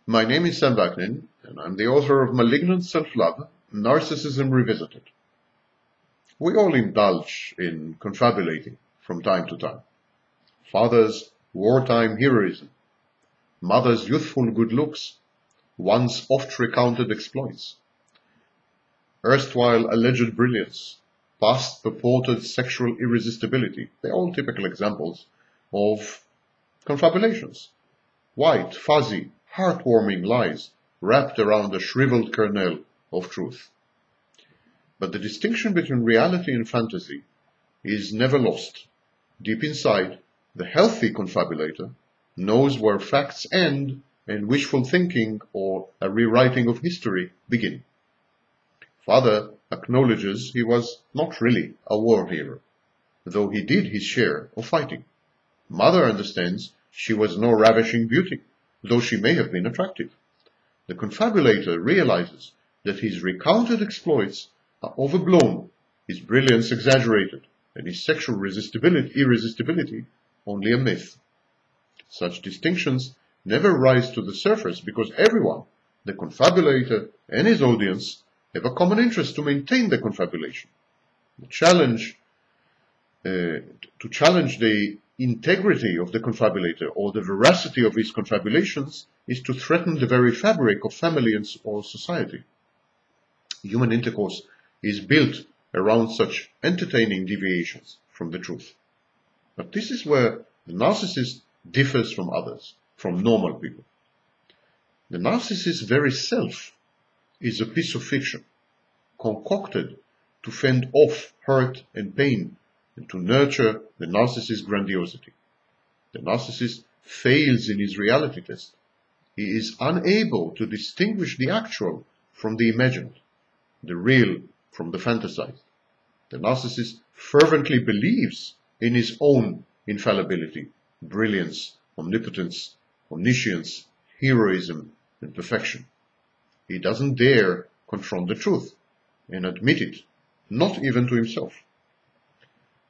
My name is Sam Vaknin, and I'm the author of Malignant Self-Love, Narcissism Revisited. We all indulge in confabulating from time to time. Father's wartime heroism, mother's youthful good looks, one's oft-recounted exploits, erstwhile alleged brilliance, past purported sexual irresistibility. They're all typical examples of confabulations. White, fuzzy, heartwarming lies wrapped around a shriveled kernel of truth. But the distinction between reality and fantasy is never lost. Deep inside, the healthy confabulator knows where facts end and wishful thinking or a rewriting of history begin. Father acknowledges he was not really a war hero, though he did his share of fighting. Mother understands she was no ravishing beauty, though she may have been attractive. The confabulator realizes that his recounted exploits are overblown, his brilliance exaggerated, and his sexual irresistibility only a myth. Such distinctions never rise to the surface because everyone, the confabulator and his audience, have a common interest to maintain the confabulation. To challenge the integrity of the confabulator or the veracity of his confabulations is to threaten the very fabric of family or society. Human intercourse is built around such entertaining deviations from the truth. But this is where the narcissist differs from others, from normal people. The narcissist's very self is a piece of fiction, concocted to fend off hurt and pain and to nurture the narcissist's grandiosity. The narcissist fails in his reality test. He is unable to distinguish the actual from the imagined, the real from the fantasized. The narcissist fervently believes in his own infallibility, brilliance, omnipotence, omniscience, heroism, and perfection. He doesn't dare confront the truth and admit it, not even to himself.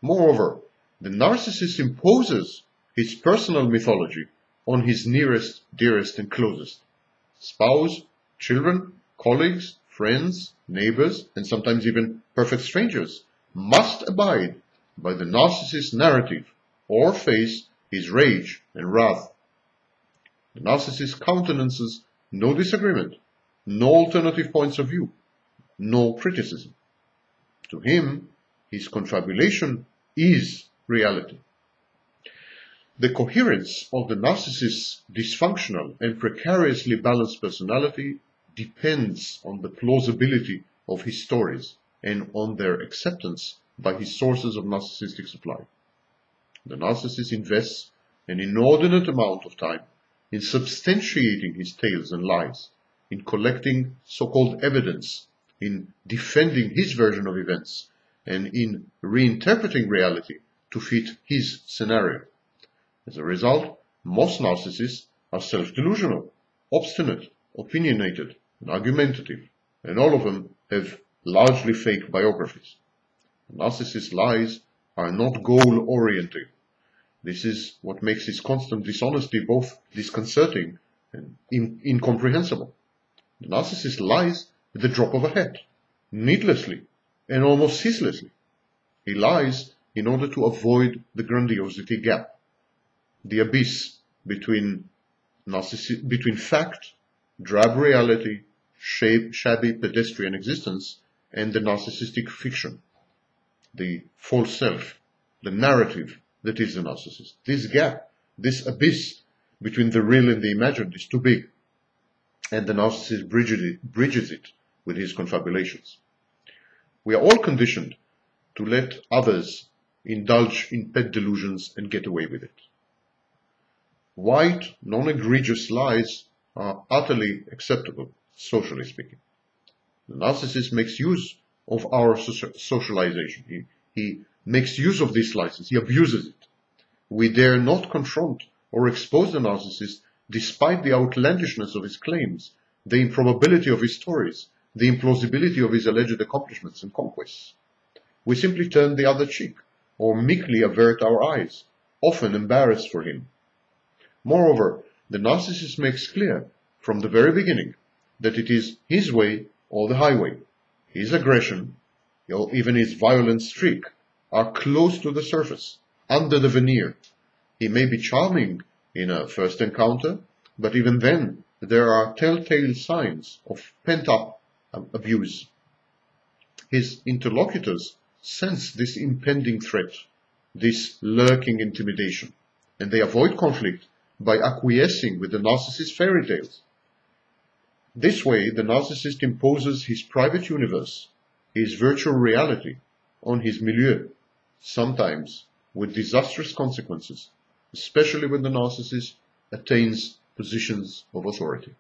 Moreover, the narcissist imposes his personal mythology on his nearest, dearest, and closest. Spouse, children, colleagues, friends, neighbors, and sometimes even perfect strangers must abide by the narcissist's narrative or face his rage and wrath. The narcissist countenances no disagreement, no alternative points of view, no criticism. To him, his confabulation is reality. The coherence of the narcissist's dysfunctional and precariously balanced personality depends on the plausibility of his stories and on their acceptance by his sources of narcissistic supply. The narcissist invests an inordinate amount of time in substantiating his tales and lies, in collecting so-called evidence, in defending his version of events, and in reinterpreting reality to fit his scenario. As a result, most narcissists are self-delusional, obstinate, opinionated, and argumentative, and all of them have largely fake biographies. Narcissist lies are not goal-oriented. This is what makes his constant dishonesty both disconcerting and incomprehensible. The narcissist lies at the drop of a hat, needlessly and almost ceaselessly. He lies in order to avoid the grandiosity gap, the abyss between fact, drab reality, shabby pedestrian existence, and the narcissistic fiction, the false self, the narrative that is the narcissist. This gap, this abyss between the real and the imagined is too big, and the narcissist bridges it with his confabulations. We are all conditioned to let others indulge in pet delusions and get away with it. White, non-egregious lies are utterly acceptable, socially speaking. The narcissist makes use of our socialization. He makes use of this license. He abuses it. We dare not confront or expose the narcissist despite the outlandishness of his claims, the improbability of his stories, the implausibility of his alleged accomplishments and conquests. We simply turn the other cheek, or meekly avert our eyes, often embarrassed for him. Moreover, the narcissist makes clear from the very beginning that it is his way or the highway. His aggression, or even his violent streak, are close to the surface, under the veneer. He may be charming in a first encounter, but even then there are telltale signs of pent-up abuse. His interlocutors sense this impending threat, this lurking intimidation, and they avoid conflict by acquiescing with the narcissist's fairy tales. This way, the narcissist imposes his private universe, his virtual reality, on his milieu, sometimes with disastrous consequences, especially when the narcissist attains positions of authority.